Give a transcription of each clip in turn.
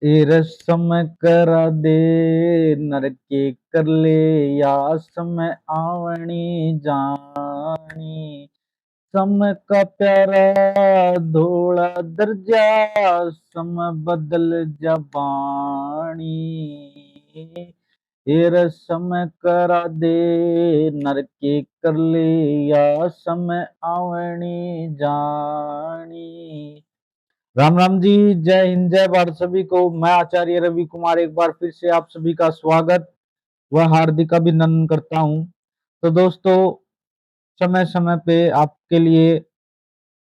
ए रस्म करा दे नरके कर ले या समय आवनी जानी। सम का प्यारा धोला दर्जा सम बदल जबानी। ए रस्म करा दे नरके कर ले या समय आवनी जानी। राम राम जी। जय हिंद जय भारत सभी को। मैं आचार्य रवि कुमार एक बार फिर से आप सभी का स्वागत व हार्दिक अभिनंदन करता हूं। तो दोस्तों, समय समय पे आपके लिए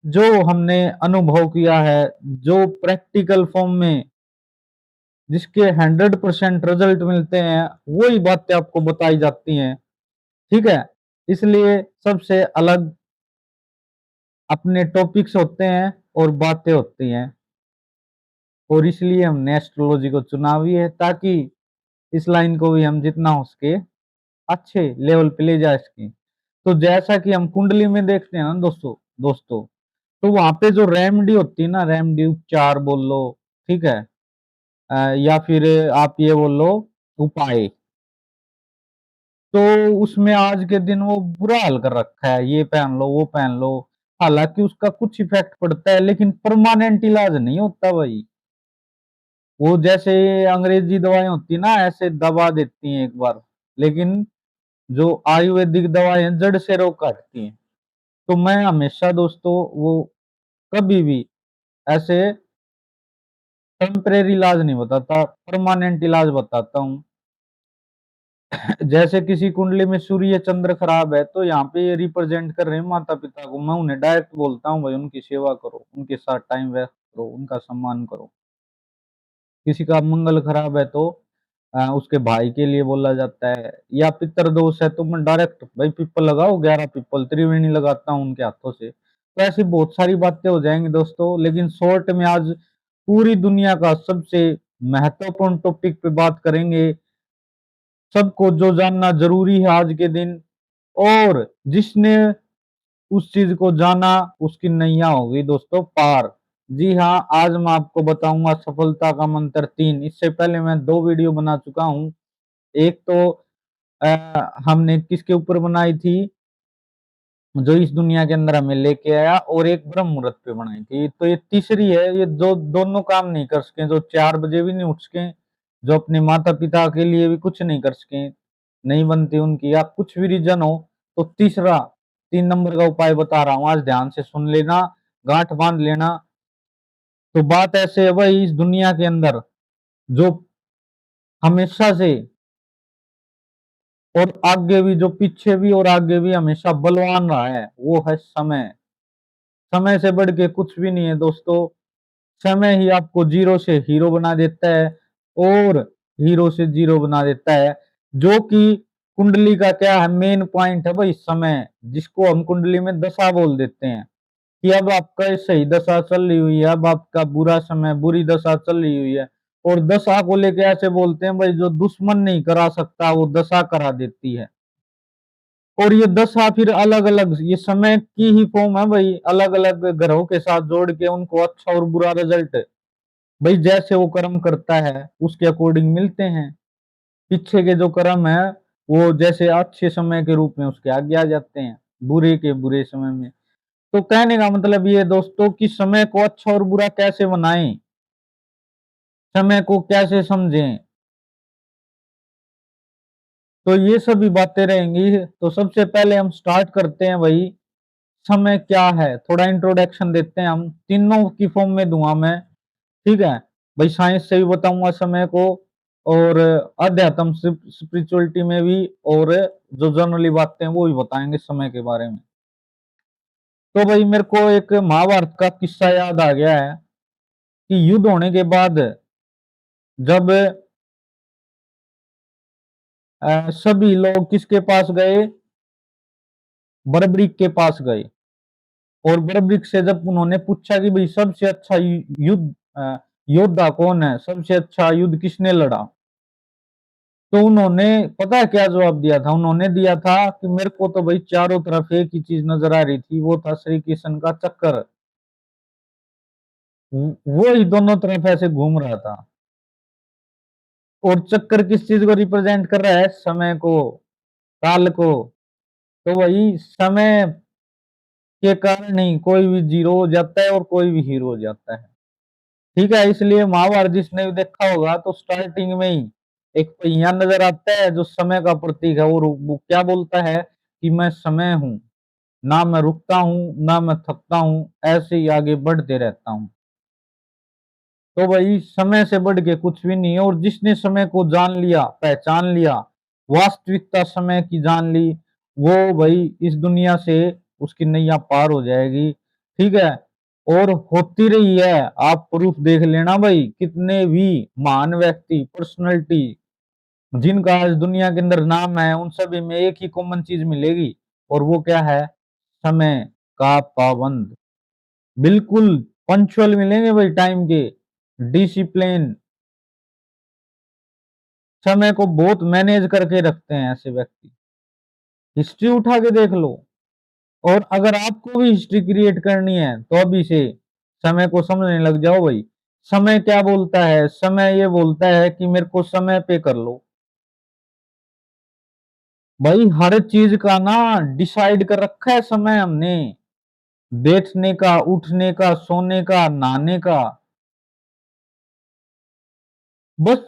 जो हमने अनुभव किया है, जो प्रैक्टिकल फॉर्म में जिसके 100% रिजल्ट मिलते हैं, वही बातें आपको बताई जाती हैं। ठीक है, इसलिए सबसे अलग अपने टॉपिक्स होते हैं और बातें होती हैं, और इसलिए हमने एस्ट्रोलॉजी को चुना भी है, ताकि इस लाइन को भी हम जितना हो सके अच्छे लेवल पे ले जा सके। तो जैसा कि हम कुंडली में देखते हैं ना दोस्तों दोस्तों तो वहां पे जो रेमेडी होती है ना, रेमेडी उपचार बोल लो, ठीक है, या फिर आप ये बोल लो उपाय, तो उसमें आज के दिन वो बुरा हाल कर रखा है, ये पहन लो वो पहन लो। हालांकि उसका कुछ इफेक्ट पड़ता है, लेकिन परमानेंट इलाज नहीं होता भाई। वो जैसे अंग्रेजी दवाएं होती है ना, ऐसे दबा देती हैं एक बार, लेकिन जो आयुर्वेदिक दवाएं जड़ से रोग काटती हैं। तो मैं हमेशा दोस्तों वो कभी भी ऐसे टेम्परेरी इलाज नहीं बताता, परमानेंट इलाज बताता हूँ। जैसे किसी कुंडली में सूर्य चंद्र खराब है, तो यहाँ पे ये रिप्रेजेंट कर रहे हैं माता पिता को, मैं उन्हें डायरेक्ट बोलता हूँ भाई उनकी सेवा करो, उनके साथ टाइम वेस्ट करो, उनका सम्मान करो। किसी का मंगल खराब है तो उसके भाई के लिए बोला जाता है, या पितर दोष है तो मैं डायरेक्ट भाई पीपल लगाओ, 11 पीपल त्रिवेणी लगाता हूँ उनके हाथों से। तो ऐसी बहुत सारी बातें हो जाएंगी दोस्तों, लेकिन शॉर्ट में आज पूरी दुनिया का सबसे महत्वपूर्ण टॉपिक पे बात करेंगे, सबको जो जानना जरूरी है आज के दिन। और जिसने उस चीज को जाना, उसकी नैया होगी दोस्तों पार। जी हाँ, आज मैं आपको बताऊंगा सफलता का मंत्र 3। इससे पहले मैं 2 वीडियो बना चुका हूँ। एक तो हमने किसके ऊपर बनाई थी, जो इस दुनिया के अंदर हमें लेके आया, और एक ब्रह्म मुहूर्त पे बनाई थी। तो ये तीसरी है, ये जो दोनों काम नहीं कर सके, जो 4 बजे भी नहीं उठ सके, जो अपने माता पिता के लिए भी कुछ नहीं कर सके, नहीं बनती उनकी, या कुछ भी रीजन हो, तो तीसरा 3 नंबर का उपाय बता रहा हूँ, आज ध्यान से सुन लेना, गांठ बांध लेना। तो बात ऐसे है भाई, इस दुनिया के अंदर जो हमेशा से और आगे भी, जो पीछे भी और आगे भी हमेशा बलवान रहा है, वो है समय। समय से बढ़ के कुछ भी नहीं है दोस्तों। समय ही आपको जीरो से हीरो बना देता है, और हीरो से जीरो बना देता है। जो कि कुंडली का क्या है, मेन पॉइंट है भाई समय, जिसको हम कुंडली में दशा बोल देते हैं, कि अब आपका सही दशा चल रही हुई है, अब आपका बुरा समय, बुरी दशा चल रही हुई है। और दशा को लेके ऐसे बोलते हैं भाई, जो दुश्मन नहीं करा सकता वो दशा करा देती है। और ये दशा फिर अलग अलग, ये समय की ही फॉर्म है भाई, अलग अलग ग्रहों के साथ जोड़ के उनको अच्छा और बुरा रिजल्ट भाई जैसे वो कर्म करता है उसके अकॉर्डिंग मिलते हैं। पीछे के जो कर्म है, वो जैसे अच्छे समय के रूप में उसके आगे आ जाते हैं, बुरे के बुरे समय में। तो कहने का मतलब ये दोस्तों, कि समय को अच्छा और बुरा कैसे बनाएं, समय को कैसे समझें, तो ये सभी बातें रहेंगी। तो सबसे पहले हम स्टार्ट करते हैं भाई, समय क्या है, थोड़ा इंट्रोडक्शन देते हैं। हम तीनों की फॉर्म में दूंगा मैं, ठीक है भाई, साइंस से भी बताऊंगा समय को, और अध्यात्म स्पिरिचुअलिटी में भी, और जो जनरली बातें हैं वो भी बताएंगे समय के बारे में। तो भाई मेरे को एक महाभारत का किस्सा याद आ गया है, कि युद्ध होने के बाद जब सभी लोग किसके पास गए, बर्बरीक के पास गए। और बर्बरीक से जब उन्होंने पूछा कि भाई सबसे अच्छा युद्ध योद्धा कौन है, सबसे अच्छा युद्ध किसने लड़ा, तो उन्होंने पता है क्या जवाब दिया था, उन्होंने दिया था कि मेरे को तो भाई चारों तरफ एक ही चीज नजर आ रही थी, वो था श्री कृष्ण का चक्कर, वो ही दोनों तरफ ऐसे घूम रहा था। और चक्कर किस चीज को रिप्रेजेंट कर रहा है? समय को, काल को। तो वही समय के कारण ही कोई भी जीरो हो जाता है और कोई भी हीरो हो जाता है। ठीक है, इसलिए महाभारत जिसने भी देखा होगा तो स्टार्टिंग में ही एक पहिया नजर आता है जो समय का प्रतीक है, और वो क्या बोलता है कि मैं समय हूं, ना मैं रुकता हूं ना मैं थकता हूं, ऐसे ही आगे बढ़ते रहता हूं। तो भाई समय से बढ़ के कुछ भी नहीं है, और जिसने समय को जान लिया, पहचान लिया, वास्तविकता समय की जान ली, वो भाई इस दुनिया से उसकी नैया पार हो जाएगी। ठीक है, और होती रही है। आप प्रूफ देख लेना भाई, कितने भी महान व्यक्ति, पर्सनैलिटी जिनका आज दुनिया के अंदर नाम है, उन सभी में एक ही कॉमन चीज मिलेगी, और वो क्या है? समय का पाबंद। बिल्कुल पंक्चुअल मिलेंगे भाई, टाइम के, डिसिप्लिन, समय को बहुत मैनेज करके रखते हैं ऐसे व्यक्ति। हिस्ट्री उठा के देख लो। और अगर आपको भी हिस्ट्री क्रिएट करनी है तो अभी से समय को समझने लग जाओ भाई। समय क्या बोलता है? समय ये बोलता है कि मेरे को समय पे कर लो। भाई हर चीज का ना डिसाइड कर रखा है समय हमने, बैठने का, उठने का, सोने का, नहाने का, बस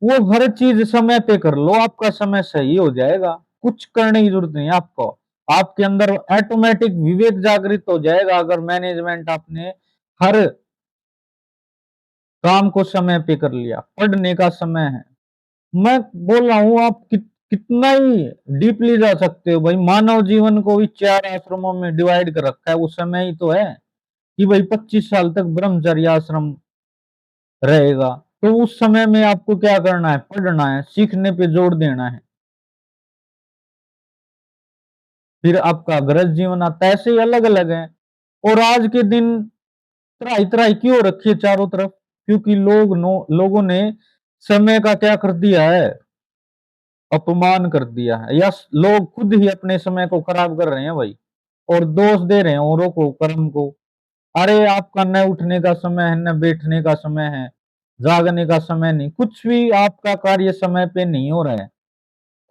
वो हर चीज समय पे कर लो, आपका समय सही हो जाएगा। कुछ करने की जरूरत नहीं है आपको। आपके अंदर ऑटोमेटिक विवेक जागृत हो जाएगा अगर मैनेजमेंट आपने हर काम को समय पे कर लिया। पढ़ने का समय है, मैं बोल रहा हूं, आप कितना ही डीपली जा सकते हो भाई। मानव जीवन को भी 4 आश्रमों में डिवाइड कर रखा है, वो समय ही तो है कि भाई 25 साल तक ब्रह्मचर्य आश्रम रहेगा। तो उस समय में आपको क्या करना है? पढ़ना है, सीखने पे जोर देना है। फिर आपका गृहस्थ जीवन आता है, ऐसे ही अलग अलग है। और आज के दिन त्राही त्राही क्यों हो रखी है चारों तरफ? क्योंकि लोगों ने समय का क्या कर दिया है? अपमान कर दिया है, या लोग खुद ही अपने समय को खराब कर रहे हैं भाई, और दोष दे रहे हैं औरों को, कर्म को। अरे आपका न उठने का समय है, न बैठने का समय है, जागने का समय नहीं, कुछ भी आपका कार्य समय पे नहीं हो रहा है।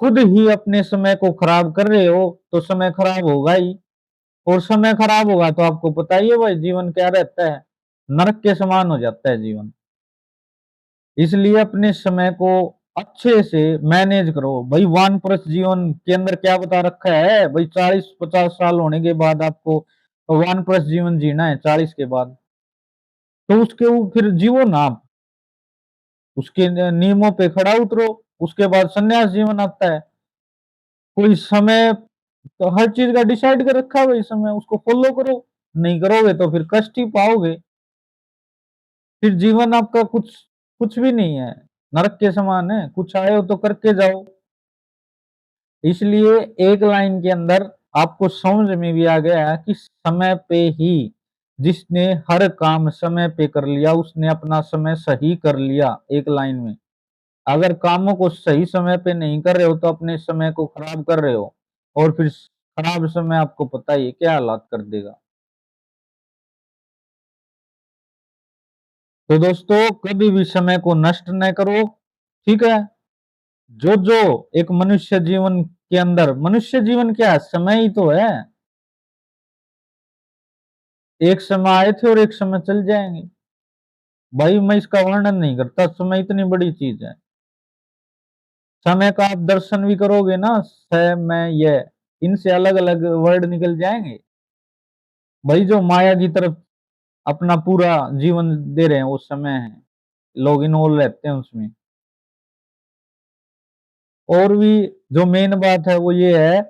खुद ही अपने समय को खराब कर रहे हो, तो समय खराब होगा ही। और समय खराब होगा तो आपको पता ही है भाई, जीवन क्या रहता है? नरक के समान हो जाता है जीवन। इसलिए अपने समय को अच्छे से मैनेज करो भाई। वानप्रस्थ जीवन के अंदर क्या बता रखा है भाई? 40-50 साल होने के बाद आपको वानप्रस्थ जीवन जीना है, 40 के बाद। तो फिर जीवो ना आप, उसके नियमों पे खड़ा उतरो। उसके बाद संन्यास जीवन आता है। कोई समय तो हर चीज का डिसाइड कर रखा है भाई, समय उसको फॉलो करो। नहीं करोगे तो फिर कष्ट ही पाओगे। फिर जीवन आपका कुछ कुछ भी नहीं है, नरक के समान है। कुछ आए हो तो करके जाओ। इसलिए एक लाइन के अंदर आपको समझ में भी आ गया कि समय पे ही जिसने हर काम समय पे कर लिया, उसने अपना समय सही कर लिया। एक लाइन में, अगर कामों को सही समय पे नहीं कर रहे हो तो अपने समय को खराब कर रहे हो, और फिर खराब समय आपको पता ही है क्या हालात कर देगा। तो दोस्तों, कभी भी समय को नष्ट न करो। ठीक है, जो जो एक मनुष्य जीवन के अंदर, मनुष्य जीवन क्या है? समय ही तो है। एक समय आए थे और एक समय चल जाएंगे भाई। मैं इसका वर्णन नहीं करता, समय इतनी बड़ी चीज है। समय का आप दर्शन भी करोगे ना, समय, ये इनसे अलग अलग वर्ड निकल जाएंगे भाई। जो माया की तरफ अपना पूरा जीवन दे रहे हैं वो समय है, लोग इन्वॉल्व रहते हैं उसमें। और भी जो मेन बात है वो ये है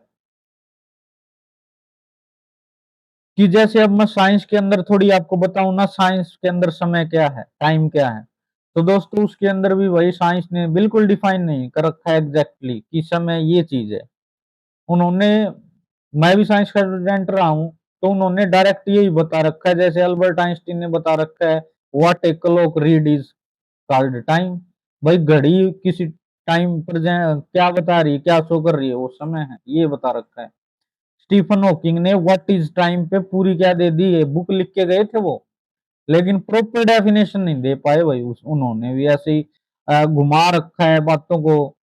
कि जैसे अब मैं साइंस के अंदर थोड़ी आपको बताऊं ना, साइंस के अंदर समय क्या है, टाइम क्या है। तो दोस्तों, उसके अंदर भी वही साइंस ने बिल्कुल डिफाइन नहीं कर रखा है एग्जैक्टली कि समय ये चीज है। उन्होंने, मैं भी साइंस का स्टूडेंट रहा हूँ, तो उन्होंने डायरेक्ट यही बता रखा है, जैसे अल्बर्ट आइंस्टीन ने बता रखा है, what a clock read is called time. भाई घड़ी किसी टाइम पर क्या बता रही है, क्या शो कर रही है, वो समय है, ये बता रखा है। स्टीफन हॉकिंग ने व्हाट इज टाइम पे पूरी क्या दे दी है, बुक लिख के गए थे वो, लेकिन प्रॉपर डेफिनेशन नहीं दे पाए भाई उन्होंने भी। ऐसे ही घुमा रखा है बातों को।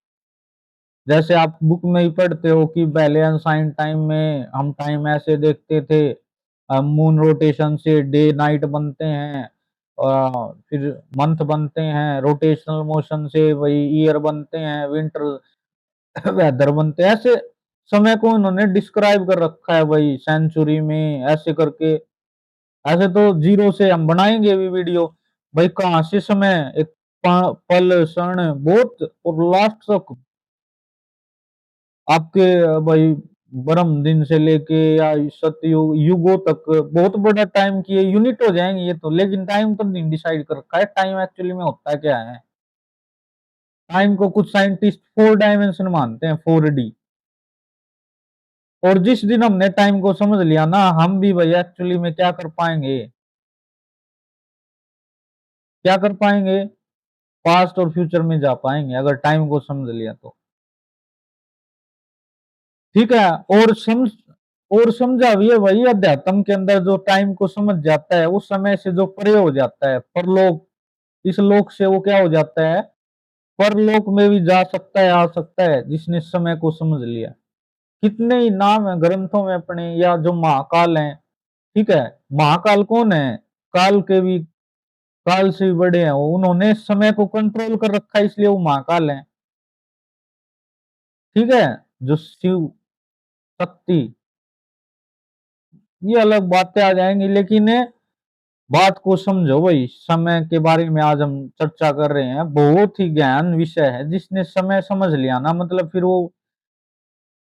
जैसे आप बुक में ही पढ़ते हो कि पहले अनसाइन टाइम में हम टाइम ऐसे देखते थे, मून रोटेशन से डे नाइट बनते हैं, फिर मंथ बनते हैं, रोटेशनल मोशन से वही ईयर बनते हैं, विंटर वेदर बनते हैं। ऐसे समय को इन्होंने डिस्क्राइब कर रखा है भाई सेंचुरी में ऐसे करके। ऐसे तो जीरो से हम बनाएंगे भी वीडियो, भाई कहाँ से समय एक पल क्षण बहुत, और लास्ट तक आपके भाई ब्रह्म दिन से लेके या सतयुग युगों तक बहुत बड़ा टाइम की यूनिट हो जाएंगे ये तो। लेकिन टाइम तो नहीं डिसाइड कर रखा है, टाइम एक्चुअली में होता क्या है। टाइम को कुछ साइंटिस्ट 4 डायमेंशन मानते हैं, 4D। और जिस दिन हमने टाइम को समझ लिया ना, हम भी भाई एक्चुअली में क्या कर पाएंगे, क्या कर पाएंगे, पास्ट और फ्यूचर में जा पाएंगे अगर टाइम को समझ लिया तो। ठीक है। और समझ, और समझा भी है वही अध्यात्म के अंदर, जो टाइम को समझ जाता है उस समय से जो परे हो जाता है परलोक, इस लोक से वो क्या हो जाता है, परलोक में भी जा सकता है, आ सकता है, जिसने समय को समझ लिया। कितने ही नाम है ग्रंथों में अपने, या जो महाकाल हैं। ठीक है। महाकाल कौन है, काल के भी, काल से भी बड़े हैं वो, उन्होंने समय को कंट्रोल कर रखा है इसलिए वो महाकाल हैं। ठीक है। जो शिव शक्ति, ये अलग बातें आ जाएंगी, लेकिन बात को समझो भाई। समय के बारे में आज हम चर्चा कर रहे हैं, बहुत ही ज्ञान विषय है। जिसने समय समझ लिया ना, मतलब फिर वो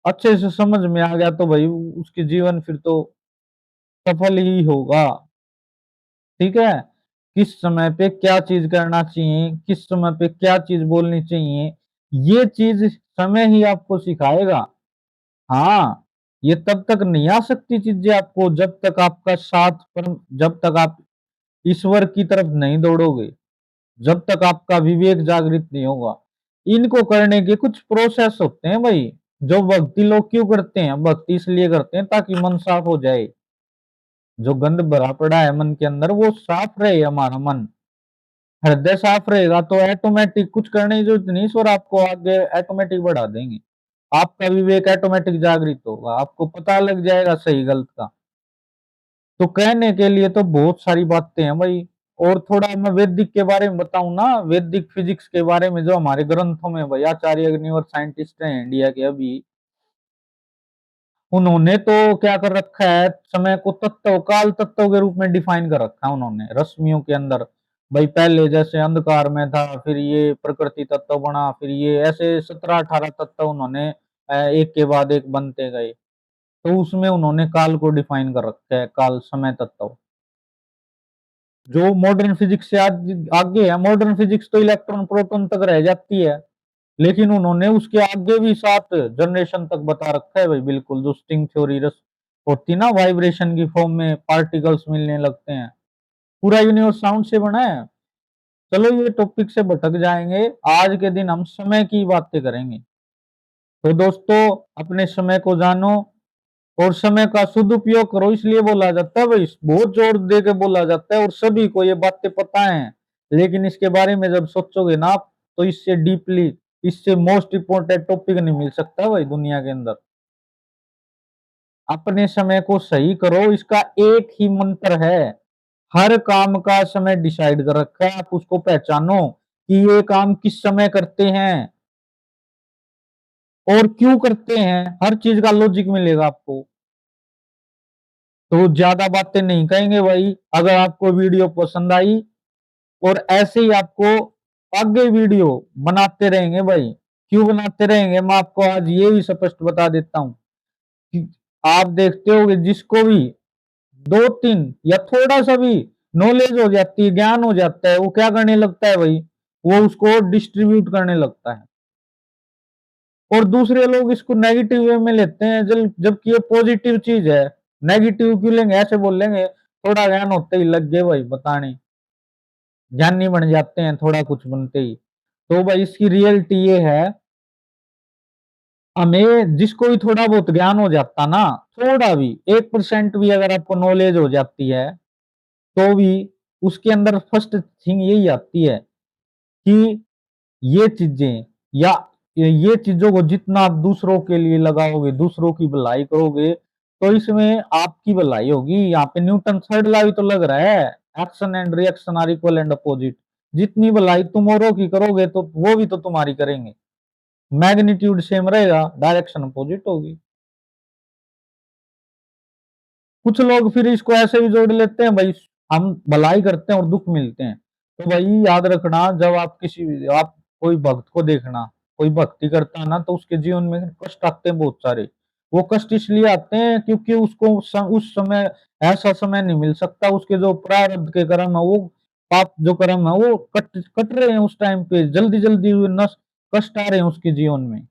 अच्छे से समझ में आ गया तो भाई उसके जीवन फिर तो सफल ही होगा। ठीक है। किस समय पे क्या चीज करना चाहिए, किस समय पे क्या चीज बोलनी चाहिए, ये चीज समय ही आपको सिखाएगा। हाँ, ये तब तक नहीं आ सकती चीजें आपको जब तक आपका साथ पर, जब तक आप ईश्वर की तरफ नहीं दौड़ोगे, जब तक आपका विवेक जागृत नहीं होगा। इनको करने के कुछ प्रोसेस होते हैं भाई। जो भक्ति लोग क्यों करते हैं, भक्ति इसलिए करते हैं ताकि मन साफ हो जाए। जो गंद भरा पड़ा है मन के अंदर वो साफ रहे, हमारा मन, हृदय साफ रहेगा तो ऑटोमेटिक कुछ करने की जरूरत नहीं, ईश्वर आपको आगे ऑटोमेटिक बढ़ा देंगे। आपका विवेक ऑटोमेटिक जागृत होगा, आपको पता लग जाएगा सही गलत का। तो कहने के लिए तो बहुत सारी बातें हैं भाई। और थोड़ा मैं वैदिक के बारे में बताऊं ना, वैदिक फिजिक्स के बारे में, जो हमारे ग्रंथों में भाई आचार्य अग्निहोत्र साइंटिस्ट हैं इंडिया के अभी, उन्होंने तो क्या कर रखा है, समय को तत्व, काल तत्व के रूप में डिफाइन कर रखा है उन्होंने रश्मियों के अंदर। भाई पहले जैसे अंधकार में था, फिर ये प्रकृति तत्व बना, फिर ये ऐसे 17-18 तत्व उन्होंने एक के बाद एक बनते गए। तो उसमें उन्होंने काल को डिफाइन कर रखा है, काल समय तत्व। जो मॉडर्न फिजिक्स से आज आगे है, मॉडर्न फिजिक्स तो इलेक्ट्रॉन प्रोटॉन तक रह जाती है, लेकिन उन्होंने उसके आगे भी 7 जनरेशन तक बता रखा है भाई। बिल्कुल जो स्ट्रिंग थ्योरी होती ना, वाइब्रेशन की फॉर्म में पार्टिकल्स मिलने लगते हैं, पूरा यूनिवर्स साउंड से बना है। चलो ये टॉपिक से भटक जाएंगे, आज के दिन हम समय की बातें करेंगे। तो दोस्तों, अपने समय को जानो और समय का सदुपयोग करो, इसलिए बोला जाता है भाई, बहुत जोर दे के बोला जाता है, और सभी को ये बातें पता है। लेकिन इसके बारे में जब सोचोगे ना आप, तो इससे डीपली, इससे मोस्ट इम्पोर्टेंट टॉपिक नहीं मिल सकता भाई दुनिया के अंदर। अपने समय को सही करो, इसका एक ही मंत्र है। हर काम का समय डिसाइड कर रखा है, आप उसको पहचानो कि ये काम किस समय करते हैं और क्यों करते हैं, हर चीज का लॉजिक मिलेगा आपको। तो ज्यादा बातें नहीं कहेंगे भाई। अगर आपको वीडियो पसंद आई, और ऐसे ही आपको आगे वीडियो बनाते रहेंगे भाई। क्यों बनाते रहेंगे, मैं आपको आज ये भी स्पष्ट बता देता हूँ कि आप देखते होगे जिसको भी 2-3 या थोड़ा सा भी नॉलेज हो जाती है, ज्ञान हो जाता है, वो क्या करने लगता है भाई, वो उसको डिस्ट्रीब्यूट करने लगता है। और दूसरे लोग इसको नेगेटिव वे में लेते हैं, जबकि ये पॉजिटिव चीज है। नेगेटिव क्यों लेंगे, ऐसे बोल लेंगे थोड़ा ज्ञान होते ही लग गए भाई बताने, ज्ञानी बन जाते हैं थोड़ा कुछ बनते ही। तो भाई इसकी रियलिटी ये है, हमें जिसको भी थोड़ा बहुत ज्ञान हो जाता ना, थोड़ा भी 1% भी अगर आपको नॉलेज हो जाती है, तो भी उसके अंदर फर्स्ट थिंग यही आती है कि ये चीजें या ये चीजों को जितना आप दूसरों के लिए लगाओगे, दूसरों की भलाई करोगे, तो इसमें आपकी भलाई होगी। यहाँ पे न्यूटन थर्ड लॉ भी तो लग रहा है, action and reaction are equal and opposite. जितनी भलाई तुम औरों की करोगे तो वो भी तो तुम्हारी करेंगे। मैग्नीट्यूड सेम रहेगा, डायरेक्शन अपोजिट होगी। कुछ लोग फिर इसको ऐसे भी जोड़ लेते हैं भाई, हम भलाई करते हैं और दुख मिलते हैं। तो भाई याद रखना, जब आप कोई भक्त को देखना, कोई भक्ति करता है ना, तो उसके जीवन में कष्ट आते हैं बहुत सारे। वो कष्ट इसलिए आते हैं क्योंकि उसको उस समय ऐसा समय नहीं मिल सकता, उसके जो प्रारब्ध के कर्म है, वो पाप जो कर्म है वो कट कट रहे हैं उस टाइम पे, जल्दी जल्दी नष्ट कष्ट आ रहे हैं उसके जीवन में।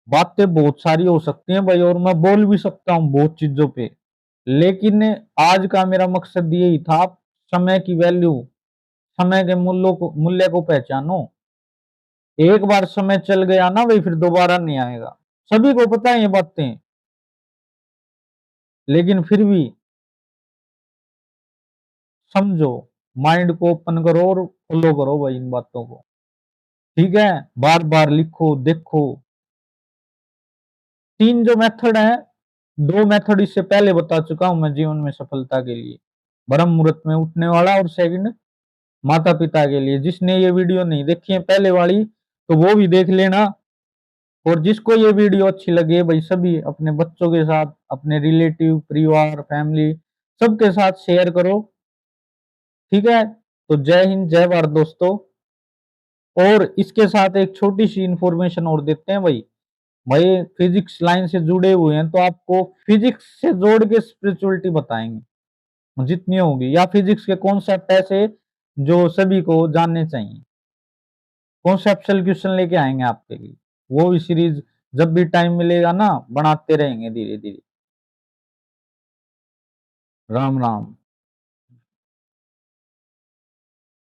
बातें बहुत सारी हो सकती हैं भाई, और मैं बोल भी सकता हूँ बहुत चीजों पे, लेकिन आज का मेरा मकसद यही था, समय की वैल्यू, समय के मूल्य को पहचानो। एक बार समय चल गया ना भाई, फिर दोबारा नहीं आएगा। सभी को पता है ये बातें, लेकिन फिर भी समझो, माइंड को ओपन करो और फॉलो करो भाई इन बातों को। ठीक है, बार बार लिखो, देखो। तीन जो मेथड है, दो मेथड इससे पहले बता चुका हूं मैं जीवन में सफलता के लिए, ब्रह्म मुहूर्त में उठने वाला, और सेकंड माता पिता के लिए। जिसने ये वीडियो नहीं देखी है पहले वाली, तो वो भी देख लेना। और जिसको ये वीडियो अच्छी लगे भाई, सभी अपने बच्चों के साथ, अपने रिलेटिव, परिवार, फैमिली, सबके साथ शेयर करो। ठीक है, तो जय हिंद, जय भारत दोस्तों। और इसके साथ एक छोटी सी इंफॉर्मेशन और देते हैं भाई। भाई फिजिक्स लाइन से जुड़े हुए हैं तो आपको फिजिक्स से जोड़ के स्पिरिचुअलिटी बताएंगे जितनी होगी, या फिजिक्स के कॉन्सेप्ट ऐसे जो सभी को जानने चाहिए। कॉन्सेप्चुअल क्वेश्चन लेके आएंगे आपके लिए, वो भी सीरीज जब भी टाइम मिलेगा ना बनाते रहेंगे धीरे धीरे। राम राम।